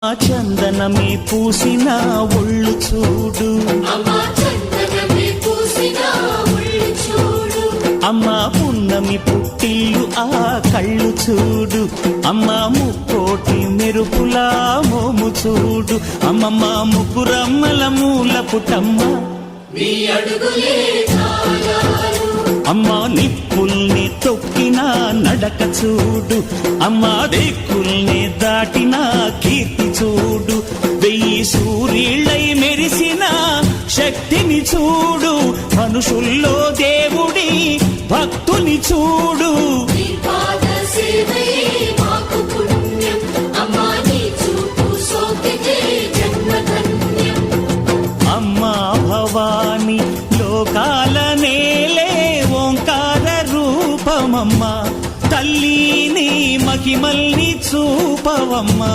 ఆ చందనమే పూసిన ఒళ్ళు చూడు, అమ్మా పున్నమి పుట్టిల్లు ఆ కళ్ళు చూడు, అమ్మా ముక్కోటి మెరుపులా మోము చూడు, అమ్మమ్మ ముగ్గురమ్మల మూల పుటమ్మ అమ్మా నిప్పుల్ని తొక్కిన నడక చూడు, అమ్మా దిక్కుల్ని దాటిన కీర్తి చూడు, వెయ్యి సూర్యుళ్ళై మెరిసిన శక్తిని చూడు, మనుషుల్లో దేవుడి భక్తుని చూడు. అమ్మా భవాని లోకాల నేలే ఓంకార రూపమమ్మా, తల్లిని మహిమల్ని చూపవమ్మా.